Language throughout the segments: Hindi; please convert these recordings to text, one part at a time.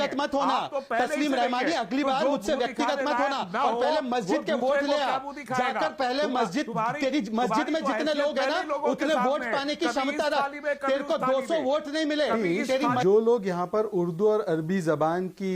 व्यक्तिगत मत होना। तस्लीम रहमानी अगली बार मुझसे व्यक्तिगत मत होना और पहले मस्जिद के वोट ले आ, जाकर पहले मस्जिद, तेरी मस्जिद में जितने लोग हैं ना उतने वोट पाने की क्षमता रख। तेरे को 200 वोट नहीं मिले। जो लोग यहाँ पर उर्दू और अरबी जबान की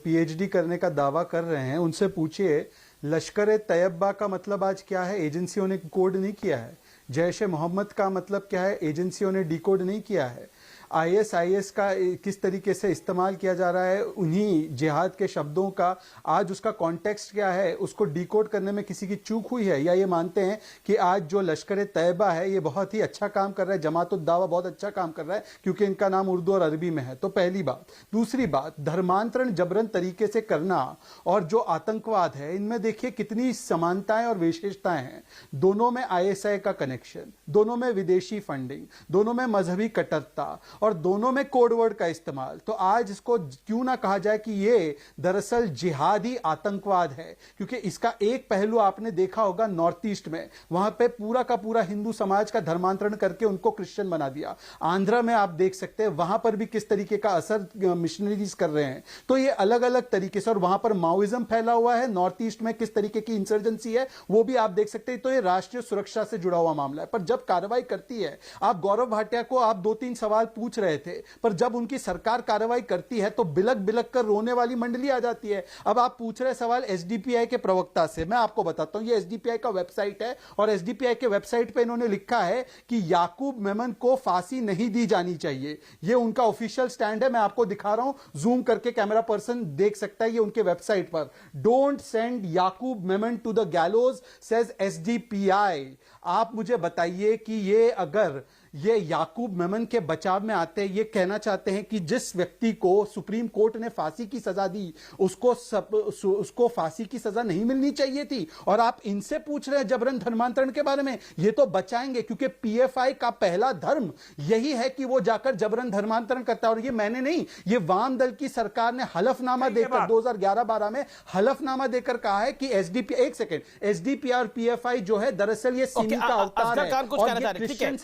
पीएचडी करने का दावा कर रहे हैं उनसे पूछिए लश्कर तैयबा का मतलब आज क्या है, एजेंसियों ने कोड नहीं किया है। जैश ए मोहम्मद का मतलब क्या है, एजेंसियों ने डिकोड नहीं किया है। आईएसआईएस का किस तरीके से इस्तेमाल किया जा रहा है, उन्हीं जिहाद के शब्दों का आज उसका कॉन्टेक्स्ट क्या है, उसको डिकोड करने में किसी की चूक हुई है, या ये मानते हैं कि आज जो लश्कर तैयबा है ये बहुत ही अच्छा काम कर रहा है, जमात-उद-दावा बहुत अच्छा काम कर रहा है क्योंकि इनका नाम उर्दू और अरबी में है। तो पहली बात। दूसरी बात, धर्मांतरण जबरन तरीके से करना और जो आतंकवाद है इनमें देखिए कितनी समानताएं और विशेषताएं हैं। दोनों में आईएसआई का कनेक्शन, दोनों में विदेशी फंडिंग, दोनों में मजहबी कट्टरता और दोनों में कोड वर्ड का इस्तेमाल। तो आज इसको क्यों ना कहा जाए कि ये दरअसल जिहादी आतंकवाद है, क्योंकि इसका एक पहलू आपने देखा होगा नॉर्थ ईस्ट में, वहां पे पूरा का पूरा हिंदू समाज का धर्मांतरण करके उनको क्रिश्चियन बना दिया। आंध्र में आप देख सकते हैं वहां पर भी किस तरीके का असर मिशनरीज कर रहे हैं। तो ये अलग अलग तरीके से, और वहां पर माओइज्म फैला हुआ है, नॉर्थ ईस्ट में किस तरीके की इंसर्जेंसी है वो भी आप देख सकते हैं। तो ये राष्ट्रीय सुरक्षा से जुड़ा हुआ मामला है। पर जब कार्रवाई करती है, आप गौरव भाटिया को आप 2-3 सवाल पूछ रहे थे, पर जब उनकी सरकार कार्रवाई करती है तो बिलक बिलक कर रोने वाली मंडली आ जाती है। अब आप पूछ रहे सवाल एसडीपीआई के प्रवक्ता से, मैं आपको बताता हूं, ये एसडीपीआई का वेबसाइट है और एसडीपीआई के वेबसाइट पे इन्होंने लिखा है कि याकूब मेमन को फांसी नहीं दी जानी चाहिए। ये उनका ऑफिशियल स्टैंड है, मैं आपको दिखा रहा हूं, जूम करके कैमरा पर्सन देख सकता है, ये उनके वेबसाइट पर। Don't send Yakub Memon to the gallows says SDPI. आप मुझे बताइए कि ये अगर ये याकूब मेमन के बचाव में आते हैं, ये कहना चाहते हैं कि जिस व्यक्ति को सुप्रीम कोर्ट ने फांसी की सजा दी उसको फांसी की सजा नहीं मिलनी चाहिए थी, और आप इनसे पूछ रहे हैं जबरन धर्मांतरण के बारे में। ये तो बचाएंगे क्योंकि पीएफआई का पहला धर्म यही है कि वो जाकर जबरन धर्मांतरण करता है। और ये मैंने नहीं, ये वाम दल की सरकार ने हलफनामा देकर 2011-12 में हलफनामा देकर कहा है कि एसडीपी, एक सेकेंड, एसडीपी और पीएफआई जो है दरअसल ये सिमी का अवतार है और ये क्रिश्चियन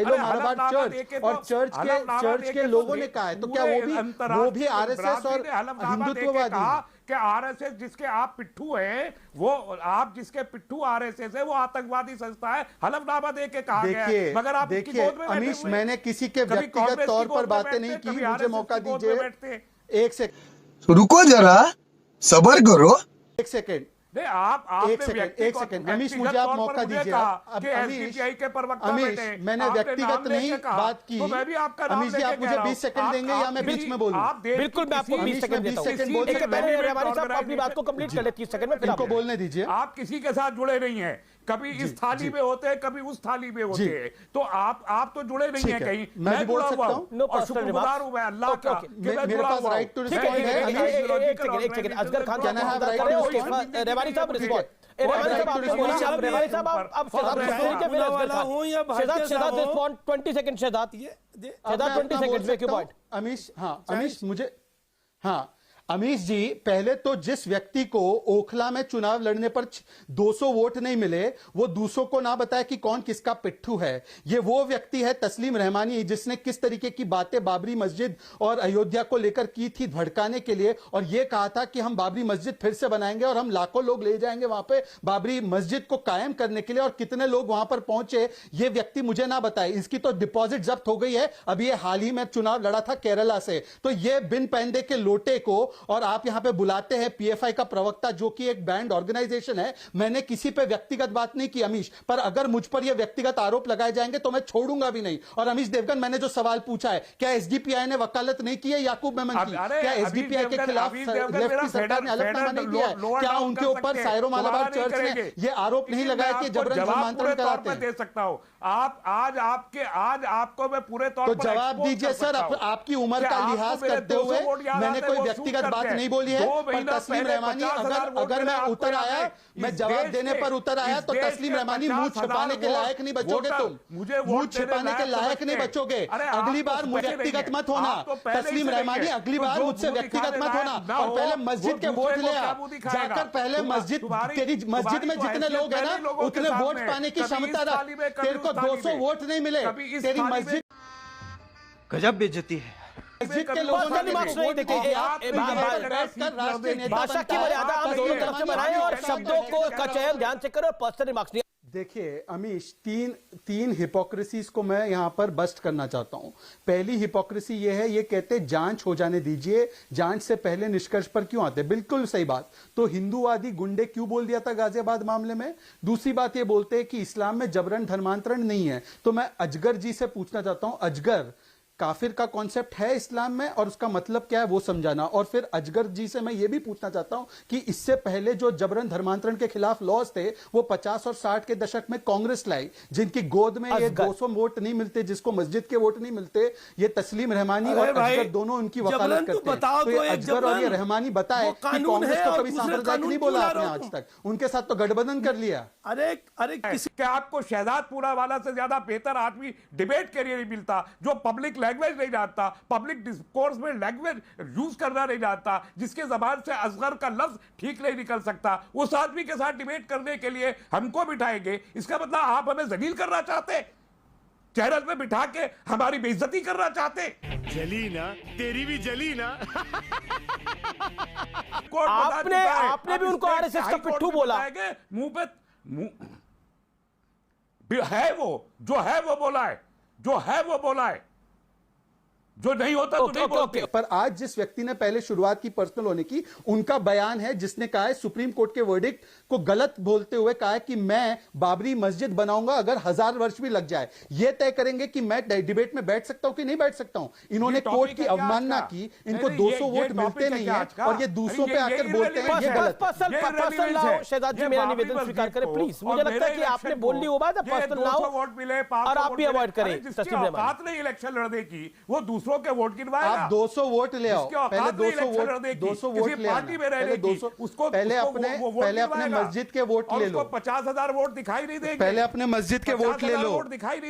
मालाबार चर्च और चर्च के लोगों ने कहा है। तो क्या वो भी आरएसएस और हिंदुत्ववादी कि आरएसएस जिसके आप पिट्ठू हैं, वो आप जिसके पिट्ठू आरएसएस है वो आतंकवादी संस्था है, हलफनामा दे के कहा गया है। मगर आप देखिए अमीश, मैंने किसी के व्यक्तिगत तौर पर बातें नहीं की, मुझे मौका दीजिए। एक सेकंड रुको जरा, सब्र करो। एक सेकंड, एक सेकंड अमीश, मुझे आप मौका दीजिए। अमीश, मैंने व्यक्तिगत नहीं बात की। अमीश जी, आप मुझे 20 सेकंड देंगे या मैं बीच में बोलूं? बिल्कुल, मैं आपको 20 सेकंड देता हूं। अपनी बात को कंप्लीट कर ले 30 सेकंड में, फिर इनको बोलने दीजिए। आप किसी के साथ जुड़े नहीं हैं, कभी इस थाली में होते हैं, कभी उस थाली में होते हैं, तो आप तो जुड़े नहीं हैं कहीं। मैं बोल सकता हूं और शुक्रगुजार हूं मैं अल्लाह का कि मैं मेरे पास राइट टू रिस्पॉन्ड है। एक सेकंड असगर खान, क्या नाम है रेवानी साहब? रिस्पॉन्ड रेवानी साहब, आप Shehzad respond 20 second. Shehzad 20 second में क्यों पॉइंट? अमीश, हाँ अमीश, मुझे, हाँ अमीश जी, पहले तो जिस व्यक्ति को ओखला में चुनाव लड़ने पर 200 वोट नहीं मिले वो दूसरों को ना बताए कि कौन किसका पिट्ठू है। ये वो व्यक्ति है तस्लीम रहमानी जिसने किस तरीके की बातें बाबरी मस्जिद और अयोध्या को लेकर की थी भड़काने के लिए, और ये कहा था कि हम बाबरी मस्जिद फिर से बनाएंगे और हम लाखों लोग ले जाएंगे वहां पे बाबरी मस्जिद को कायम करने के लिए। और कितने लोग वहां पर पहुंचे ये व्यक्ति मुझे ना बताए। इसकी तो डिपॉजिट जब्त हो गई है, अभी ये हाल ही में चुनाव लड़ा था केरला से। तो ये बिन पैंदे के लोटे को और आप यहां पे बुलाते हैं पीएफआई का प्रवक्ता जो कि एक बैंड ऑर्गेनाइजेशन है। मैंने किसी पे व्यक्तिगत बात नहीं की अमीश, पर अगर मुझ पर यह व्यक्तिगत आरोप लगाए जाएंगे तो मैं छोड़ूंगा भी नहीं। और अमीश देवगन, मैंने जो सवाल पूछा है, क्या एसडीपीआई ने वकालत नहीं की है याकूब मेमन की? क्या एसडीपीआई के खिलाफ लेफ्ट की सरकार ने हलफनामा नहीं किया है? क्या उनके ऊपर सायरो मालाबार चर्च ने यह आरोप नहीं लगाया कि जबरन धर्मांतरण कराते हैं? दे सकता हूं आज आपको मैं पूरे तौर पर जवाब दीजिए सर। आपकी उम्र का लिहाज करते हुए मैंने कोई व्यक्तिगत बात नहीं बोली है। पर तस्लीम रहमानी, अगर मैं उतर आया, मैं जवाब देने पर उतर आया तो तस्लीम रहमानी मुंह छिपाने के लायक नहीं बचोगे तुम। मुंह छिपाने के लायक नहीं बचोगे। अगली बार व्यक्तिगत मत होना तस्लीम रहमानी, अगली बार मुझसे व्यक्तिगत मत होना। और पहले मस्जिद के वोट ले आ, जाकर पहले मस्जिद, तेरी मस्जिद में जितने लोग हैं ना उतने वोट पाने की क्षमता रख। तेरे को 200 वोट नहीं मिले, तेरी मस्जिद। गजब बेइज्जती है। मस्जिद के लोगों पर्सनल रिमार्क्स नहीं, देखिए भाषा की मर्यादा हम दोनों तरफ से बनाएं और शब्दों को का चयन ध्यान से करें और पर्सनल रिमार्क्स नहीं। देखिए अमीश, तीन हिपोक्रेसीज को मैं यहां पर बस्ट करना चाहता हूं। पहली हिपोक्रेसी ये है, ये कहते जांच हो जाने दीजिए, जांच से पहले निष्कर्ष पर क्यों आते। बिल्कुल सही बात। तो हिंदूवादी गुंडे क्यों बोल दिया था गाजियाबाद मामले में। दूसरी बात ये बोलते हैं कि इस्लाम में जबरन धर्मांतरण नहीं है। तो मैं अजगर जी से पूछना चाहता हूं, अजगर काफिर का कॉन्सेप्ट है इस्लाम में और उसका मतलब क्या है वो समझाना। और फिर अजगर जी से मैं ये भी पूछना चाहता हूं कि इससे पहले जो जबरन धर्मांतरण के खिलाफ लॉज थे वो 50 और 60 के दशक में कांग्रेस लाई, जिनकी गोद में ये 200 वोट नहीं मिलते, जिसको मस्जिद के वोट नहीं मिलते। ये तस्लीम रहमानी और अजगर दोनों उनकी वकालत करते हैं। तो ये अजगर और ये रहमानी बताए कि कांग्रेस को कभी सांप्रदायिक नहीं बोला आपने आज तक, उनके साथ तो गठबंधन कर लिया। अरे क्या आपको शहजादपुरा वाला से ज्यादा बेहतर आदमी डिबेट के लिए नहीं मिलता, जो पब्लिक लैंग्वेज नहीं जानता, पब्लिक डिस्कोर्स में लैंग्वेज यूज करना नहीं जानता, जिसके जबान से असगर का लफ्ज ठीक नहीं निकल सकता, उस आदमी के साथ डिबेट करने के लिए हमको बिठाएंगे। इसका मतलब आप हमें जलील करना चाहते, चैनल पे बिठा के हमारी बेइज्जती करना चाहते। जली ना, तेरी भी जली ना। आपने भी उनको आरएसएस का पिट्ठू बोला। मुंह पे है वो, जो है वो बोला है, जो है वो बोला है, जो नहीं होता तो नहीं बोलते। पर आज जिस व्यक्ति ने पहले शुरुआत की पर्सनल होने की, उनका बयान है जिसने कहा है सुप्रीम कोर्ट के वर्डिक्ट को गलत बोलते हुए कहा है कि मैं बाबरी मस्जिद बनाऊंगा अगर 1000 वर्ष भी लग जाए। यह तय करेंगे कि मैं डिबेट में बैठ सकता हूं कि नहीं बैठ सकता हूं। इन्होंने कोर्ट की अवमानना की, इनको 200 वोट मिलते नहीं है और ये दूसरों पे आकर बोलते हैं ये गलत है। शहजाद जी मेरा निवेदन स्वीकार करें प्लीज। मुझे लगता है कि आपने बोल ली वो बात, पर्सनल ना हो वोट मिले और आप भी अवॉइड करें। बात नहीं इलेक्शन लड़ने की, वो दूसरों के वोट गिनवाएगा। आप 200 वोट ले आओ, पहले 200 वोट ले आना, पहले 200, पहले अपने मस्जिद के वोट ले लो। 50,000 वोट दिखाई नहीं देंगे। पहले अपने मस्जिद के वोट ले लो।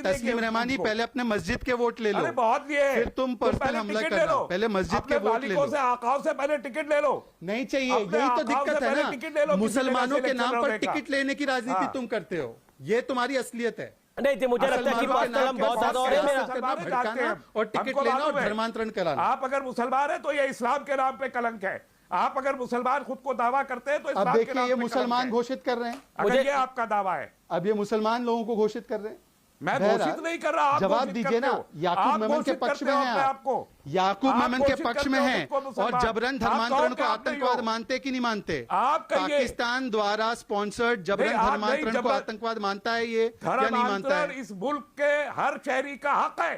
तस्लीम रहमानी, पहले अपने मस्जिद के वोट ले लो। बहुत ये फिर तुम पर्सनल हमला करना। पहले मस्जिद के वोट ले लो। आकाओं से पहले टिकट ले लो। नहीं चाहिए, यही तो दिक्कत है ना। मुसलमानों के नाम पर टिकट लेने की राजनीति तुम करते हो, ये तुम्हारी असलियत है। नहीं थी, मुझे लगता है कि पर्सनल हम बहुत ज्यादा और टिकट लेना और धर्मांतरण कराना। आप अगर मुसलमान है तो ये इस्लाम के नाम पे कलंक है। आप अगर मुसलमान खुद को दावा करते हैं तो अब देखिए ये मुसलमान घोषित कर रहे हैं। अगर ये आपका दावा है, अब ये मुसलमान लोगों को घोषित कर रहे हैं। मैं घोषित नहीं कर रहा, आप जवाब दीजिए ना। याकूब मेमन के पक्ष में हैं आपको, याकूब मेमन के पक्ष में हैं और जबरन धर्मांतरण को आतंकवाद मानते कि नहीं मानते? आप पाकिस्तान द्वारा स्पॉन्सर्ड जबरन धर्मांतरण को आतंकवाद मानता है ये या नहीं मानता है? इस मुल्क के हर शहरी का हक है।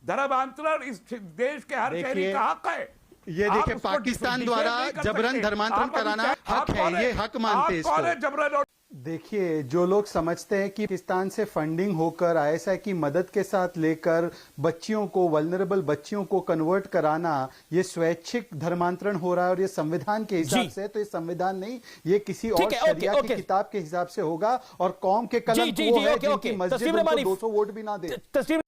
धर्मांतरण इस देश के हर शहरी का हक है। ये देखिए, पाकिस्तान द्वारा जबरन धर्मांतरण कराना हक है, ये हक मानते हैं इसको। देखिए, जो लोग समझते हैं कि पाकिस्तान से फंडिंग होकर आईएसआई की मदद के साथ लेकर बच्चियों को, वल्नरेबल बच्चियों को कन्वर्ट कराना ये स्वैच्छिक धर्मांतरण हो रहा है और ये संविधान के हिसाब से, तो ये संविधान नहीं, ये किसी और शरिया की किताब के हिसाब से होगा और कौम के कलम वो है जिनकी मस्जिद उनको 200 वोट भी ना दे।